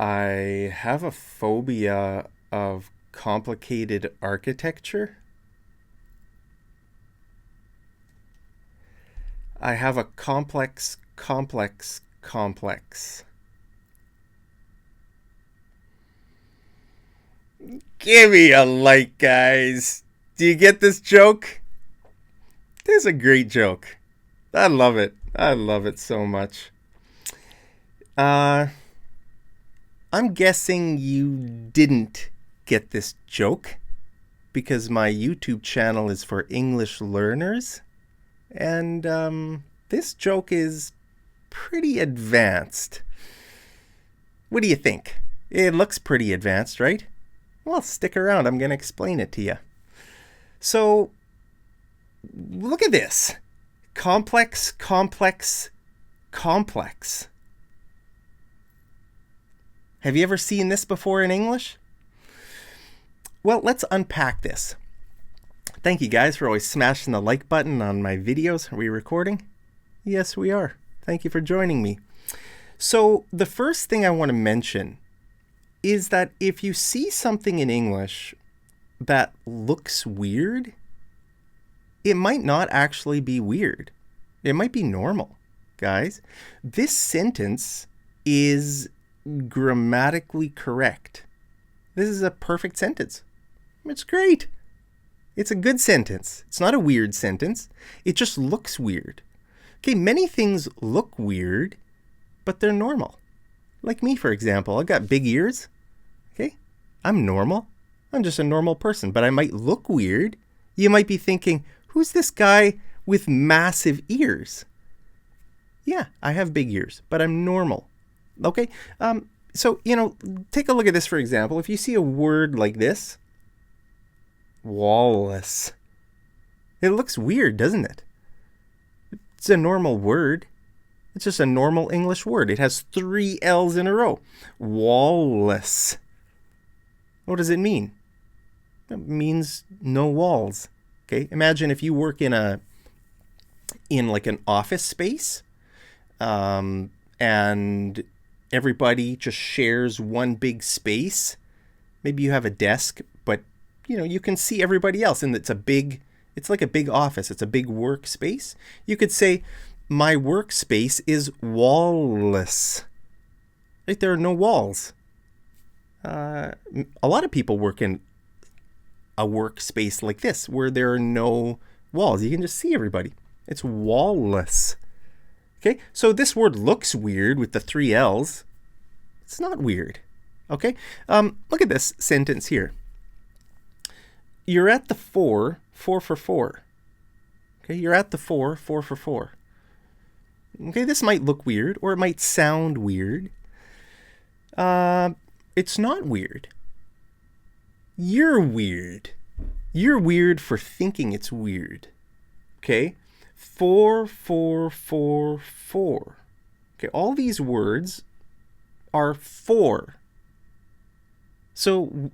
I have a phobia of complicated architecture. I have a complex. Give me a like, guys. Do you get this joke? This is a great joke. I love it. I love it so much. Uh, I'm guessing you didn't get this joke because my YouTube channel is for English learners. And this joke is pretty advanced. What do you think? It looks pretty advanced, right? Well, stick around. I'm going to explain it to you. So, look at this. Complex. Have you ever seen this before in English? Well, let's unpack this. Thank you guys for always smashing the like button on my videos. Are we recording? Yes, we are. Thank you for joining me. So the first thing I want to mention is that if you see something in English that looks weird, it might not actually be weird. It might be normal, guys. This sentence is grammatically correct. This is a perfect sentence. It's great. It's a good sentence. It's not a weird sentence. It just looks weird. Okay, many things look weird, but they're normal. Like me, for example. I got big ears. Okay, I'm normal. I'm just a normal person, but I might look weird. You might be thinking, who's this guy with massive ears? Yeah, I have big ears, but I'm normal. Okay, so, take a look at this, for example. If you see a word like this, walrus. It looks weird, doesn't it? It's a normal word. It's just a normal English word. It has 3 L's in a row. Walrus. What does it mean? It means no walls. Okay, imagine if you work in like an office space, and everybody just shares one big space. Maybe you have a desk, but you can see everybody else, and it's like a big office. It's a big workspace. You could say, my workspace is wallless. Right? There are no walls. A lot of people work in a workspace like this, where there are no walls. You can just see everybody. It's wallless. Okay, so this word looks weird with the 3 L's. It's not weird. Okay, look at this sentence here. You're at the 4 for 4. Okay, you're at the 4 for 4. Okay, this might look weird, or it might sound weird. It's not weird. You're weird. You're weird for thinking it's weird. Okay, 4. Okay, all these words are 4. So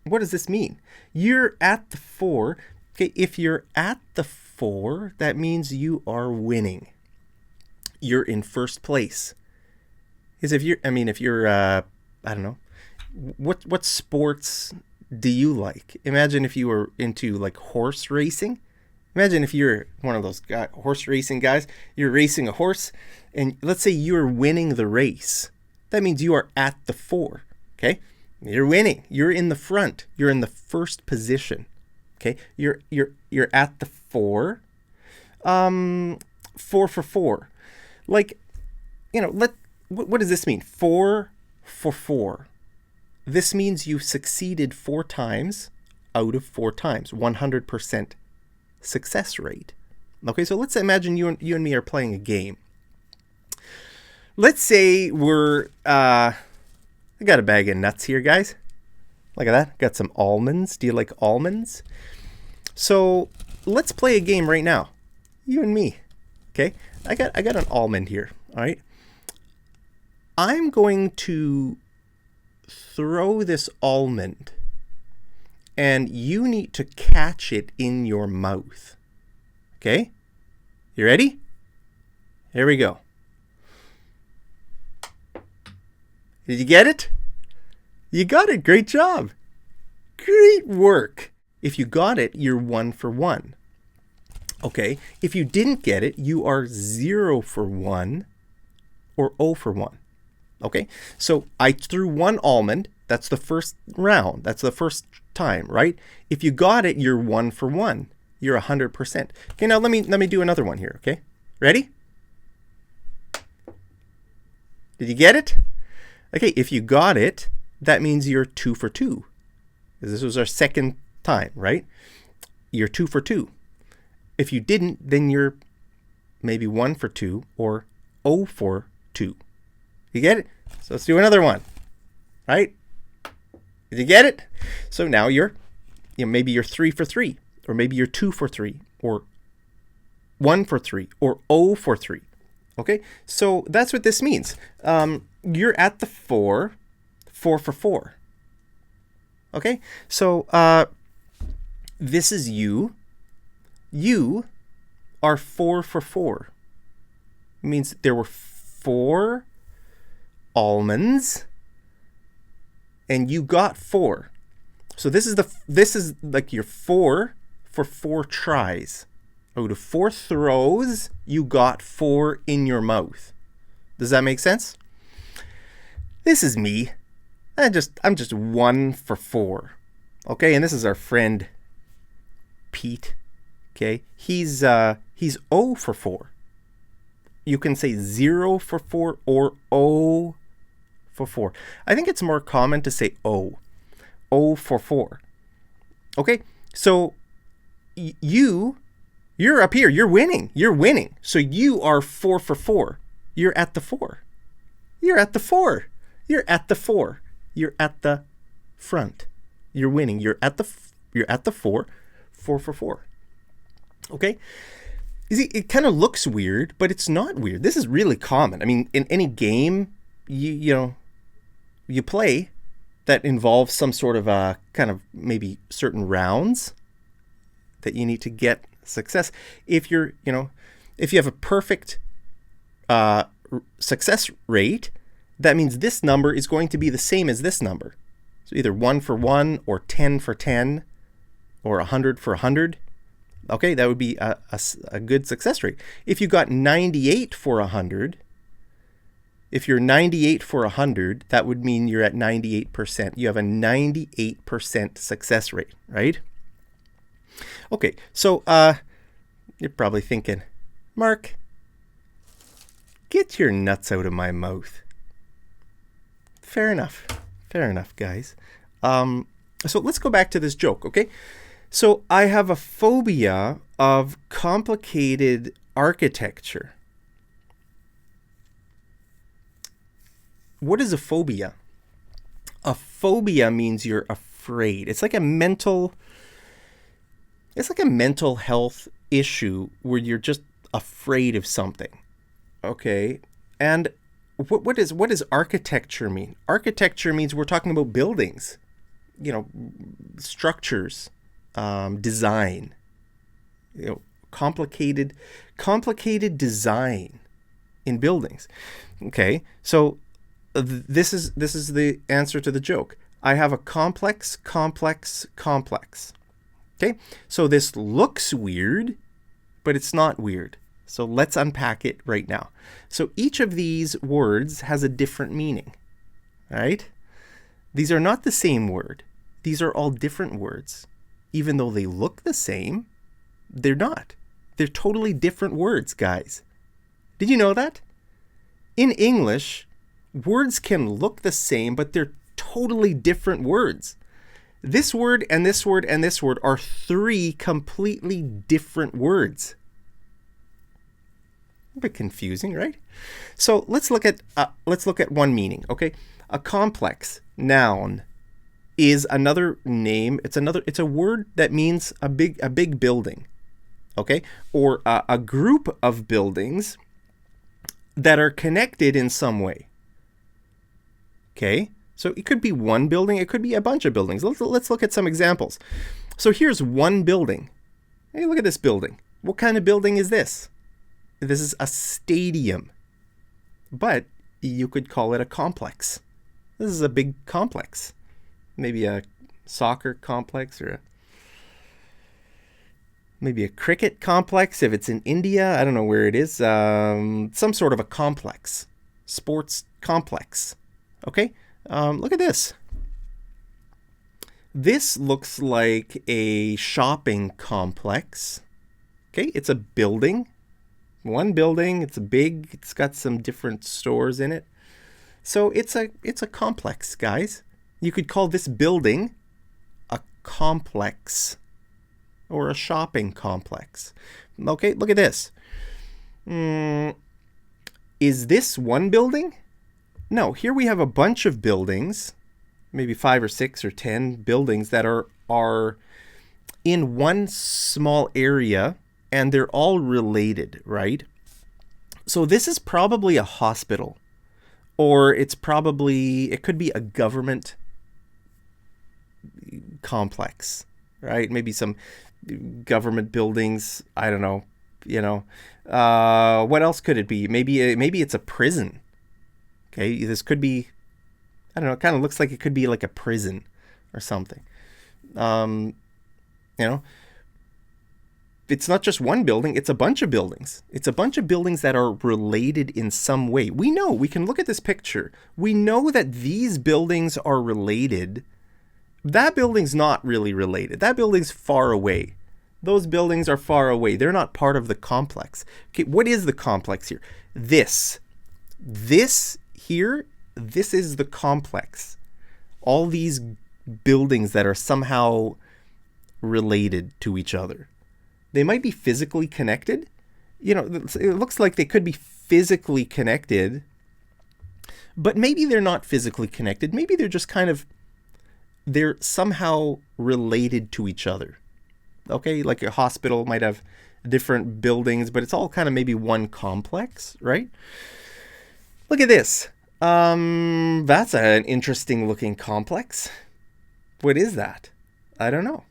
what does this mean? You're at the 4. Okay, if you're at the 4, that means you are winning. You're in first place. Because if you're, I don't know, what sports do you like? Imagine if you were into like horse racing. Imagine if you're one of those horse racing guys. You're racing a horse, and let's say you're winning the race. That means you are at the 4. Okay. You're winning. You're in the front. You're in the first position. Okay? You're at the 4. 4 for 4. Like, what does this mean? 4 for 4. This means you've succeeded 4 times out of 4 times. 100% success rate. Okay, so let's imagine you and me are playing a game. Let's say I got a bag of nuts here, guys. Look at that. Got some almonds. Do you like almonds? So let's play a game right now. You and me. Okay? I got an almond here. All right? I'm going to throw this almond, and you need to catch it in your mouth. Okay? You ready? Here we go. Did you get it? You got it. Great job. Great work. If you got it, you're 1 for 1. Okay, if you didn't get it, you are 0 for 1 or 0 for 1. Okay, so I threw 1 almond. That's the first round. That's the first time, right? If you got it, you're 1 for 1. You're 100%. Okay, now let me do another one here, okay? Ready? Did you get it? Okay, if you got it, that means you're 2 for 2. This was our second time, right? You're 2 for 2. If you didn't, then you're maybe 1 for 2 or 0 for 2. You get it? So let's do another one, right? Did you get it? So now maybe you're 3 for 3, or maybe you're 2 for 3, or 1 for 3, or 0 for 3. Okay, so that's what this means. You're at the 4 for 4. Okay, so this is you. You are 4 for 4. It means there were 4 almonds, and you got 4. So this is like your 4 for 4 tries. Out of 4 throws, you got 4 in your mouth. Does that make sense? This is me. I'm just 1 for 4. Okay, and this is our friend Pete. Okay, he's 0 for 4. You can say 0 for 4 or 0 for 4. I think it's more common to say 0 for 4. Okay, so you're up here. You're winning. You're winning. So you are 4 for 4. You're at the 4. You're at the 4. You're at the 4. You're at the front. You're winning. You're at the 4. 4 for 4. Okay? You see, it kind of looks weird, but it's not weird. This is really common. I mean, in any game you play that involves some sort of a kind of maybe certain rounds that you need to get success. If you have a perfect success rate, that means this number is going to be the same as this number. So either 1 for 1 or 10 for 10 or 100 for 100. Okay, that would be a good success rate. If you got 98 for 100, if you're 98 for 100, that would mean you're at 98%. You have a 98% success rate, right? Okay, so you're probably thinking, Mark, get your nuts out of my mouth. Fair enough, guys. So let's go back to this joke, okay? So I have a phobia of complicated architecture. What is a phobia? A phobia means you're afraid. It's like a mental health issue where you're just afraid of something. Okay? And what does architecture mean? Architecture means we're talking about buildings, structures, design, complicated design in buildings. Okay, so this is the answer to the joke. I have a complex. Okay, so this looks weird, but it's not weird. So let's unpack it right now. So each of these words has a different meaning, right? These are not the same word. These are all different words. Even though they look the same, they're not. They're totally different words, guys. Did you know that? In English, words can look the same, but they're totally different words. This word and this word and this word are 3 completely different words. A bit confusing, right? So let's look at one meaning, okay? A complex noun is another name. It's a word that means a big building, okay? Or a group of buildings that are connected in some way. Okay? So it could be one building, it could be a bunch of buildings. Let's look at some examples. So here's one building. Hey, look at this building. What kind of building is this? This is a stadium. But you could call it a complex. This is a big complex. Maybe a soccer complex, or maybe a cricket complex if it's in India. I don't know where it is. Some sort of a complex. Sports complex. Okay? Look at this. This looks like a shopping complex. Okay, it's a building. One building. It's big. It's got some different stores in it. So it's a complex, guys. You could call this building a complex or a shopping complex. Okay, look at this. Is this one building? No, here we have a bunch of buildings, maybe 5 or 6 or 10 buildings that are in one small area, and they're all related, right? So this is probably a hospital, or it could be a government complex, right? Maybe some government buildings. I don't know. What else could it be? Maybe it's a prison. Okay, this could be, I don't know, it kind of looks like it could be like a prison or something. It's not just one building, it's a bunch of buildings. It's a bunch of buildings that are related in some way. We can look at this picture. We know that these buildings are related. That building's not really related. That building's far away. Those buildings are far away. They're not part of the complex. Okay, what is the complex here? This here, this is the complex. All these buildings that are somehow related to each other. They might be physically connected. It looks like they could be physically connected, but maybe they're not physically connected. Maybe they're just they're somehow related to each other. Okay, like a hospital might have different buildings, but it's all kind of maybe one complex, right? Look at this. That's an interesting looking complex. What is that? I don't know.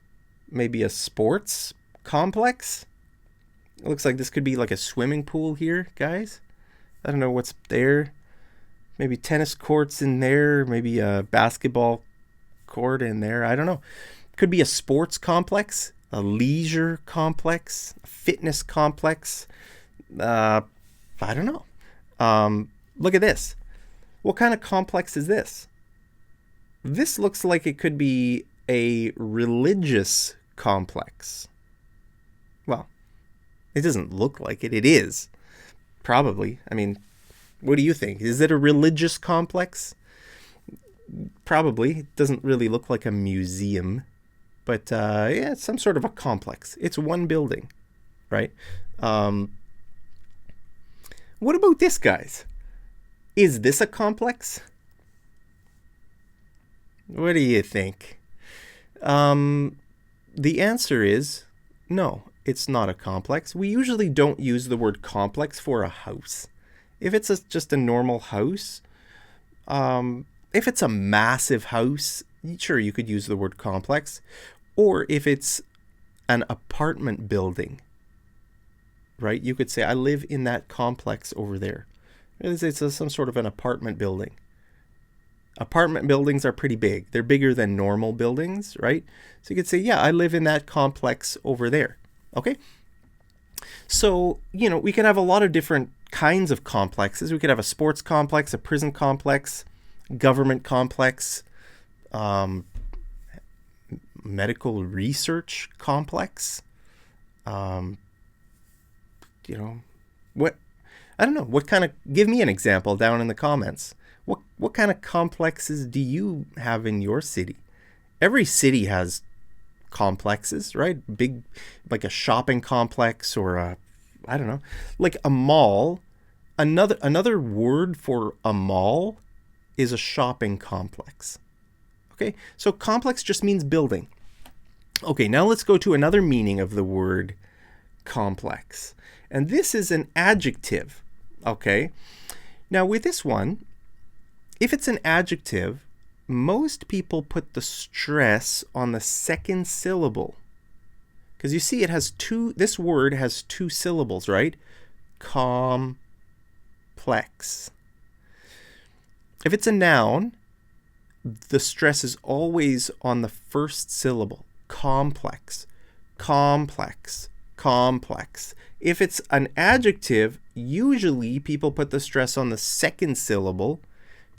Maybe a sports complex? It looks like this could be like a swimming pool here, guys. I don't know what's there. Maybe tennis courts in there. Maybe a basketball court in there. I don't know. Could be a sports complex, a leisure complex, a fitness complex. I don't know. Look at this. What kind of complex is this? This looks like it could be a religious complex. Well, it doesn't look like it. It is. Probably. I mean, what do you think? Is it a religious complex? Probably. It doesn't really look like a museum. But yeah, it's some sort of a complex. It's one building, right? What about this, guys? Is this a complex? What do you think? The answer is no, it's not a complex. We usually don't use the word complex for a house. If it's just a normal house, if it's a massive house, sure, you could use the word complex. Or if it's an apartment building, right? You could say, I live in that complex over there. It's some sort of an apartment building. Apartment buildings are pretty big. They're bigger than normal buildings, right? So you could say, yeah, I live in that complex over there. Okay? So, we could have a lot of different kinds of complexes. We could have a sports complex, a prison complex, government complex, medical research complex. What? I don't know. What kind of? Give me an example down in the comments. What kind of complexes do you have in your city? Every city has complexes, right? Big, like a shopping complex or I don't know, like a mall. Another word for a mall is a shopping complex. Okay, so complex just means building. Okay, now let's go to another meaning of the word complex. And this is an adjective. Okay, now with this one, if it's an adjective, most people put the stress on the second syllable. Because you see, this word has 2 syllables, right? Complex. If it's a noun, the stress is always on the first syllable. Complex, complex, complex. If it's an adjective, usually people put the stress on the second syllable.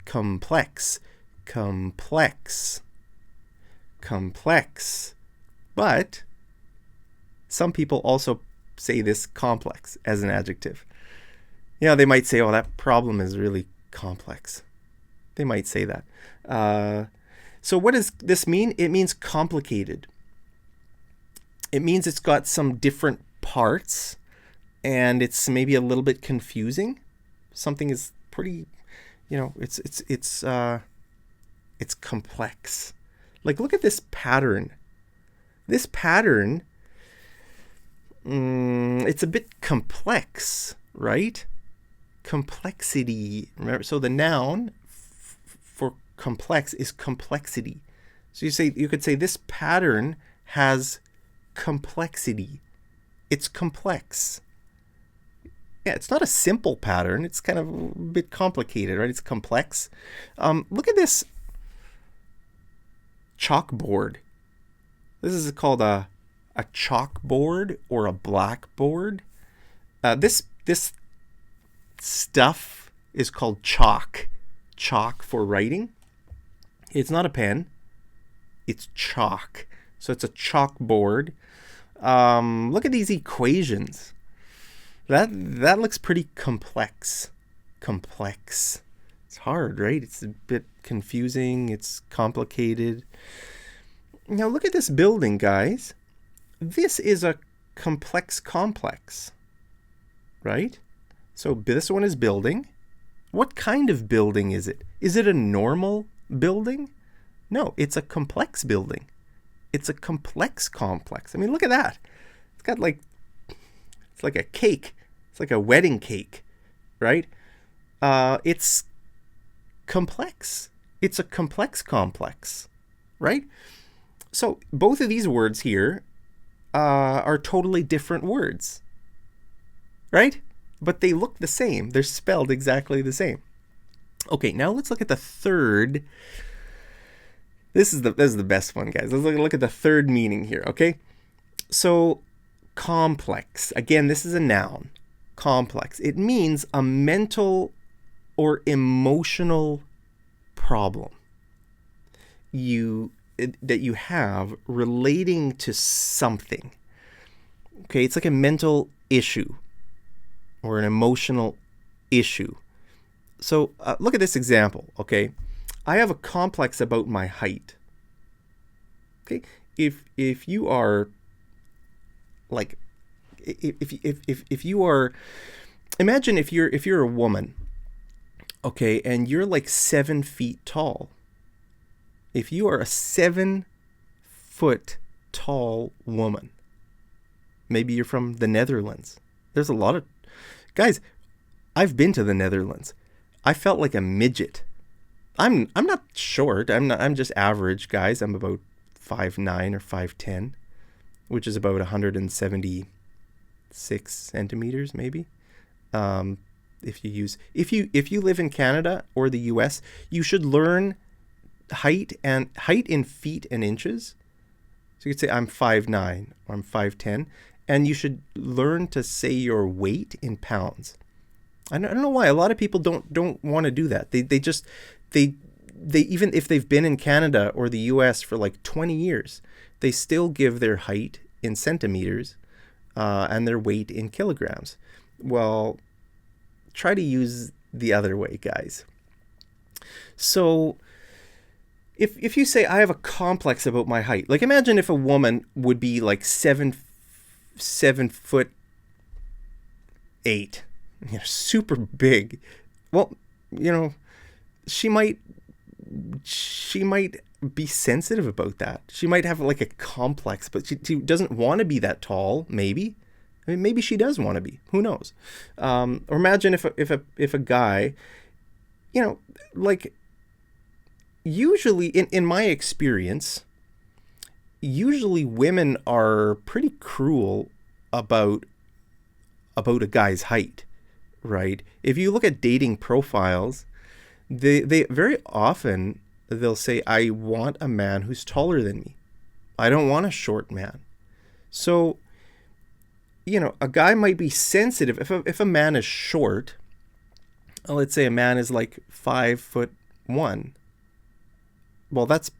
Complex, complex, complex. But some people also say this complex as an adjective. You know, they might say, oh, that problem is really complex. They might say that. So what does this mean? It means complicated. It means it's got some different parts and it's maybe a little bit confusing. Something is pretty, you know, it's complex. Like, look at this pattern. This pattern, it's a bit complex, right? Complexity. Remember, so the noun for complex is complexity. So you could say this pattern has complexity. It's complex. Yeah, it's not a simple pattern. It's kind of a bit complicated, right? It's complex. Look at this chalkboard. This is called a chalkboard or a blackboard. This stuff is called chalk. Chalk for writing. It's not a pen. It's chalk. So it's a chalkboard. Look at these equations. That looks pretty complex. Complex. It's hard, right? It's a bit confusing. It's complicated. Now look at this building, guys. This is a complex complex, right? So this one is building. What kind of building is it? Is it a normal building? No, it's a complex building. It's a complex complex. I mean, look at that. It's got like, it's like a cake. It's like a wedding cake, right? It's complex. It's a complex complex, right? So both of these words here are totally different words, right? But they look the same. They're spelled exactly the same. Okay, now let's look at the third. This is the best one, guys. Let's look at the third meaning here, okay? So complex. Again, this is a noun. Complex. It means a mental or emotional problem that you have relating to something. Okay, it's like a mental issue or an emotional issue. So look at this example, okay? I have a complex about my height. Okay, if you are like, if you are, imagine if you're a woman, okay, and you're like 7 feet tall. If you are a 7 foot tall woman, maybe you're from the Netherlands. There's a lot of guys. I've been to the Netherlands. I felt like a midget. I'm not short. I'm just average, guys. I'm about 5'9" or 5'10", which is about 176 centimeters, maybe. If you live in Canada or the US, you should learn height in feet and inches. So you could say I'm 5'9" or I'm 5'10", and you should learn to say your weight in pounds. I don't know why a lot of people don't want to do that. They even if they've been in Canada or the US for like 20 years, they still give their height in centimeters and their weight in kilograms. Well, try to use the other way, guys. So if you say I have a complex about my height, like imagine if a woman would be like 7'8", super big. Well, she might be sensitive about that. She might have like a complex, but she doesn't want to be that tall. Maybe, I mean, maybe she does want to be. Who knows? Or imagine if a guy, like usually in my experience, usually women are pretty cruel about a guy's height, right? If you look at dating profiles, they very often they'll say, I want a man who's taller than me. I don't want a short man. So, a guy might be sensitive. If a man is short, let's say a man is like 5'1". Well, that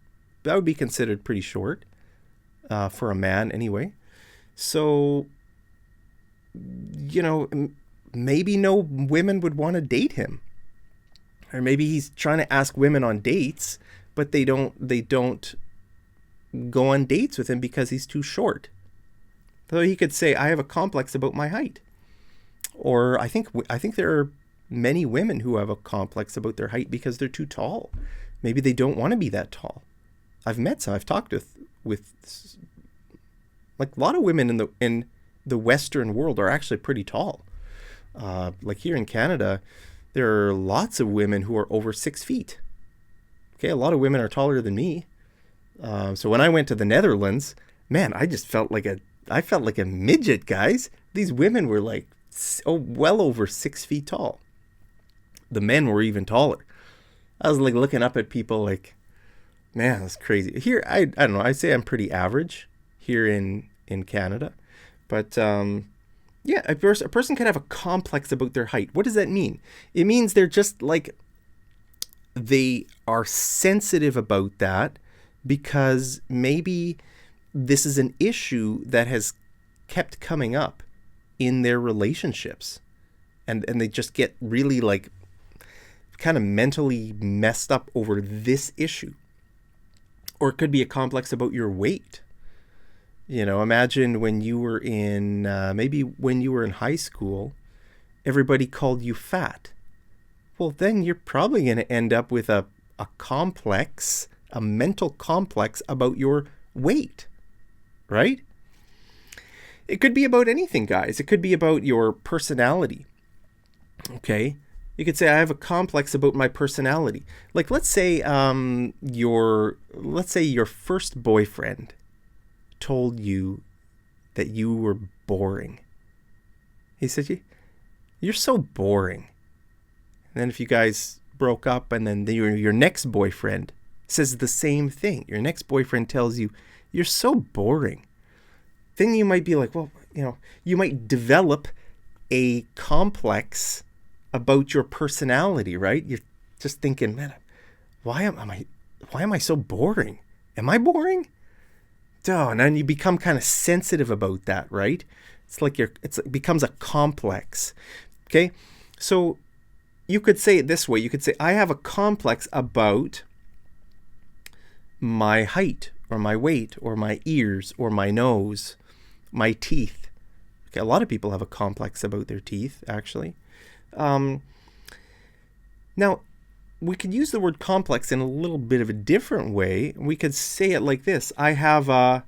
would be considered pretty short for a man anyway. So, maybe no women would want to date him. Or maybe he's trying to ask women on dates, but they don't go on dates with him because he's too short. So he could say, I have a complex about my height. Or I think there are many women who have a complex about their height because they're too tall. Maybe they don't want to be that tall. I've met some. I've talked with like a lot of women in the Western world are actually pretty tall. Like here in Canada, there are lots of women who are over 6 feet. Okay, a lot of women are taller than me. So when I went to the Netherlands, man, I just felt like a midget, guys. These women were like well over 6 feet tall. The men were even taller. I was like looking up at people like, man, that's crazy. Here, I don't know. I say I'm pretty average here in Canada, but yeah, a person can have a complex about their height. What does that mean? It means they're just like, they are sensitive about that because maybe this is an issue that has kept coming up in their relationships, and they just get really like kind of mentally messed up over this issue. Or it could be a complex about your weight. Imagine when you were in high school, everybody called you fat. Well, then you're probably going to end up with a complex, a mental complex about your weight, right? It could be about anything, guys. It could be about your personality. Okay? You could say, I have a complex about my personality. Like, let's say your first boyfriend told you that you were boring. He said, you're so boring. And then if you guys broke up and then your next boyfriend says the same thing, your next boyfriend tells you, you're so boring. Then you might be like, well, you might develop a complex about your personality, right? You're just thinking, man, why am I so boring? Am I boring? Oh, and then you become kind of sensitive about that, right? It becomes a complex. Okay? So you could say it this way. You could say, I have a complex about my height or my weight or my ears or my nose, my teeth. Okay, a lot of people have a complex about their teeth, actually. Now, we could use the word complex in a little bit of a different way. We could say it like this. I have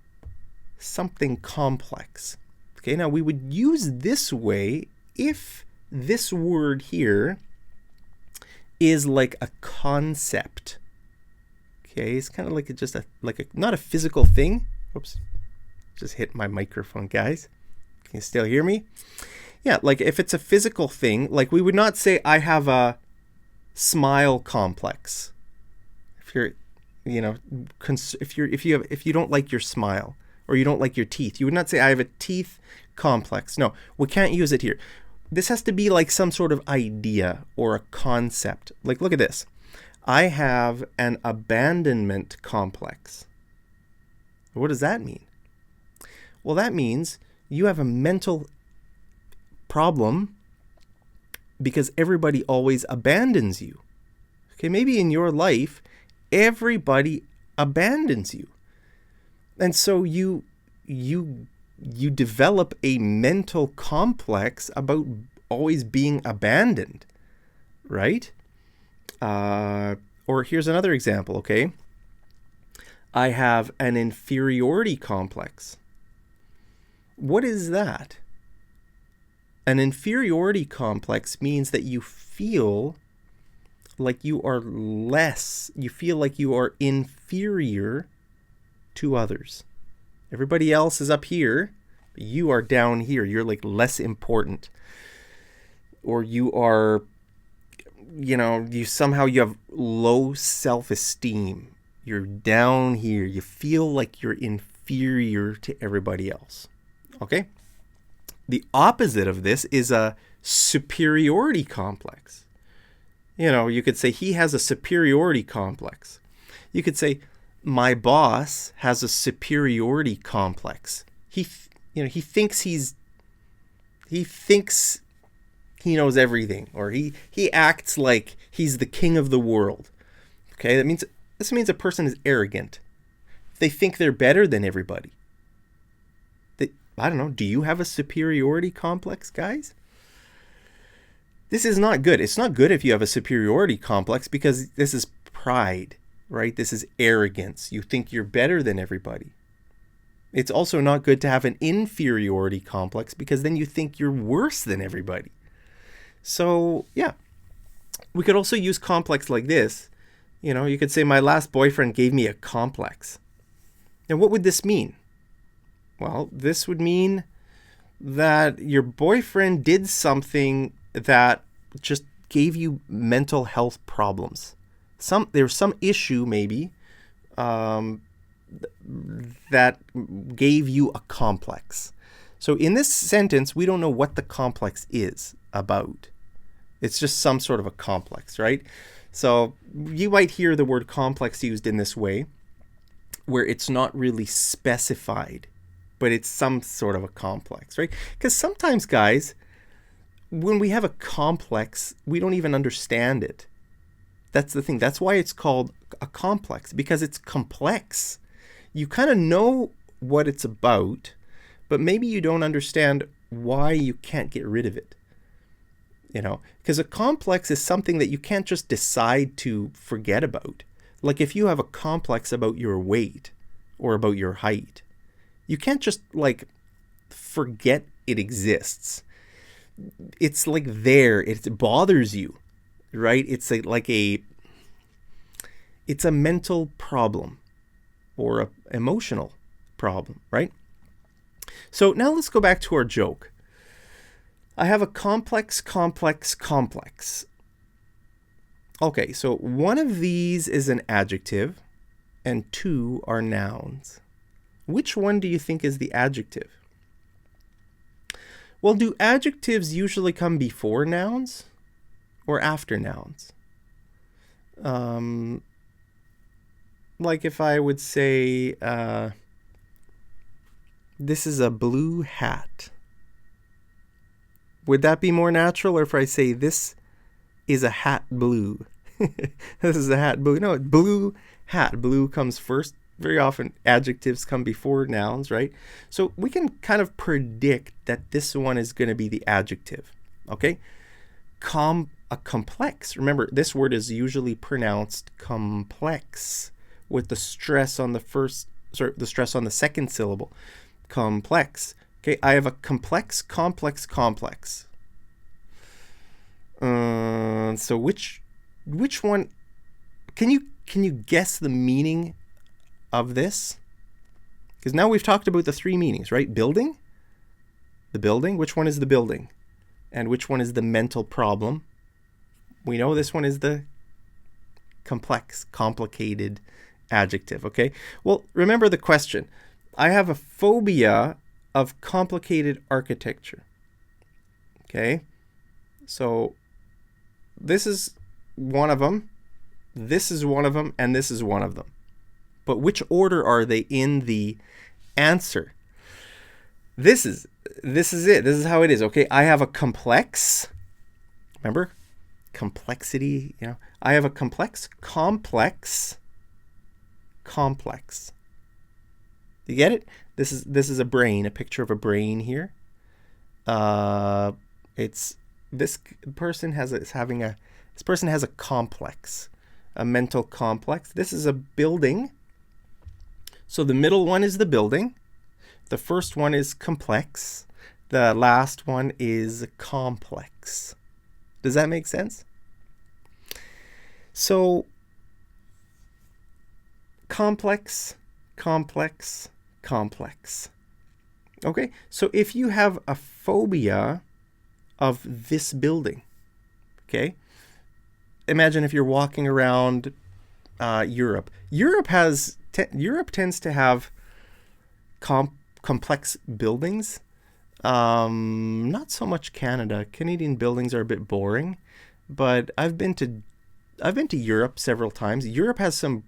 something complex. Okay, now we would use this way if this word here is like a concept. Okay, it's kind of like not a physical thing. Oops, just hit my microphone, guys. Can you still hear me? Yeah, like if it's a physical thing, like we would not say I have a smile complex. If you don't like your smile or you don't like your teeth, you would not say I have a teeth complex. No, we can't use it here. This has to be like some sort of idea or a concept. Like, look at this. I have an abandonment complex. What does that mean? Well, that means you have a mental problem because everybody always abandons you. Okay, maybe in your life, everybody abandons you. And so you develop a mental complex about always being abandoned, right? Or here's another example, okay? I have an inferiority complex. What is that? An inferiority complex means that you feel like you are less, you feel like you are inferior to others. Everybody else is up here, but you are down here. You're like less important. Or you are you know, you have low self-esteem. You're down here. You feel like you're inferior to everybody else. Okay? The opposite of this is a superiority complex. You know, you could say he has a superiority complex. You could say my boss has a superiority complex. He thinks he knows everything, or he acts like he's the king of the world. Okay, this means a person is arrogant. They think they're better than everybody. I don't know, do you have a superiority complex, guys? This is not good. It's not good if you have a superiority complex, because this is pride, right? This is arrogance. You think you're better than everybody. It's also not good to have an inferiority complex, because then you think you're worse than everybody. So, yeah. We could also use complex like this. You know, you could say my last boyfriend gave me a complex. Now, what would this mean? Well, this would mean that your boyfriend did something that just gave you mental health problems. There's some issue maybe that gave you a complex. So in this sentence, we don't know what the complex is about. It's just some sort of a complex, right? So you might hear the word complex used in this way, where it's not really specified, but it's some sort of a complex, right? Because sometimes, guys, when we have a complex, we don't even understand it. That's the thing. That's why it's called a complex, because it's complex. You kind of know what it's about, but maybe you don't understand why you can't get rid of it. You know, because a complex is something that you can't just decide to forget about. Like if you have a complex about your weight or about your height, you can't just like forget it exists. It's like there, it bothers you, right? It's a mental problem or an emotional problem, right? So now let's go back to our joke. I have a complex. Okay, so one of these is an adjective and two are nouns. Which one do you think is the adjective? Well, do adjectives usually come before nouns or after nouns? Like if I would say, this is a blue hat. Would that be more natural? Or if I say this is a hat blue? This is a hat blue. No, blue hat. Blue comes first. Very often adjectives come before nouns, right? So we can kind of predict that this one is going to be the adjective, okay? A complex. Remember, this word is usually pronounced complex with the stress on the second syllable. Complex. Okay, I have a complex. So which one? Can you guess the meaning of this? Because now we've talked about the three meanings, right? Building. The building. Which one is the building? And which one is the mental problem? We know this one is the complex, complicated adjective. Okay. Well, remember the question. I have a phobia of complicated architecture. Okay, so this is one of them, this is one of them, and this is one of them. But which order are they in the answer? This is it. This is how it is. Okay, I have a complex. Remember, complexity. You know, I have a complex. You get it? This is a brain, a picture of a brain here. This person has a complex, a mental complex. This is a building. So the middle one is the building. The first one is complex. The last one is complex. Does that make sense? So complex. Okay, so if you have a phobia of this building, okay, imagine if you're walking around Europe. Europe tends to have complex buildings. Not so much Canada. Canadian buildings are a bit boring, but I've been to Europe several times. Europe has some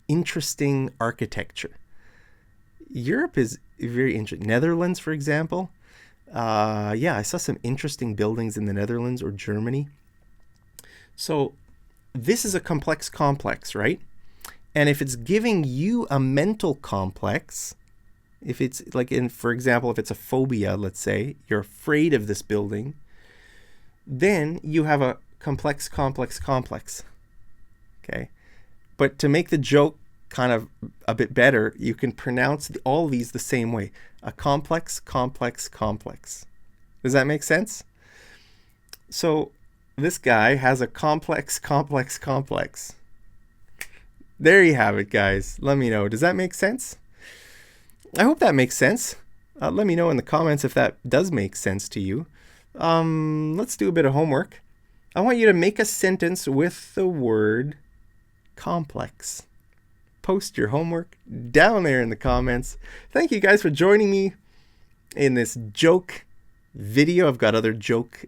interesting architecture. Europe is very interesting. Netherlands, for example. Yeah, I saw some interesting buildings in the Netherlands or Germany. So this is a complex complex, right? And if it's giving you a mental complex, if it's like for example, if it's a phobia, let's say, you're afraid of this building, then you have a complex complex complex. Okay. But to make the joke kind of a bit better, you can pronounce all these the same way. A complex complex complex. Does that make sense? So this guy has a complex complex complex. There you have it, guys. Let me know. Does that make sense? I hope that makes sense. Let me know in the comments if that does make sense to you. Let's do a bit of homework. I want you to make a sentence with the word complex. Post your homework down there in the comments. Thank you guys for joining me in this joke video. I've got other joke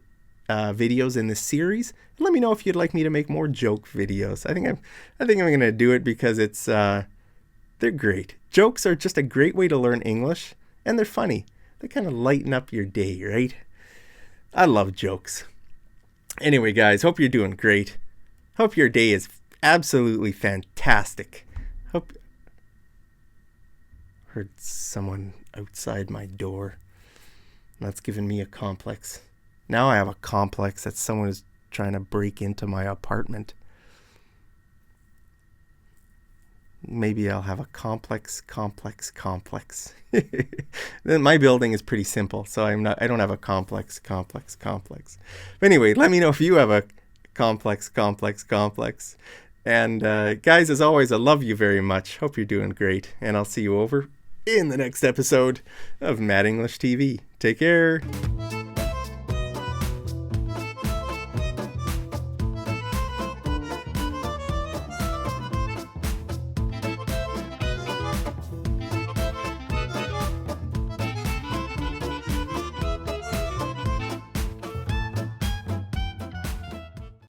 videos in this series. Let me know if you'd like me to make more joke videos. I think I'm going to do it because it's they're great. Jokes are just a great way to learn English, and they're funny. They kind of lighten up your day, right? I love jokes. Anyway, guys, hope you're doing great. Hope your day is absolutely fantastic. Heard someone outside my door. That's giving me a complex. Now I have a complex that someone is trying to break into my apartment. Maybe I'll have a complex. Then my building is pretty simple, so I don't have a complex. But anyway, let me know if you have a complex. And guys, as always, I love you very much. Hope you're doing great, and I'll see you over in the next episode of Mad English TV. Take care.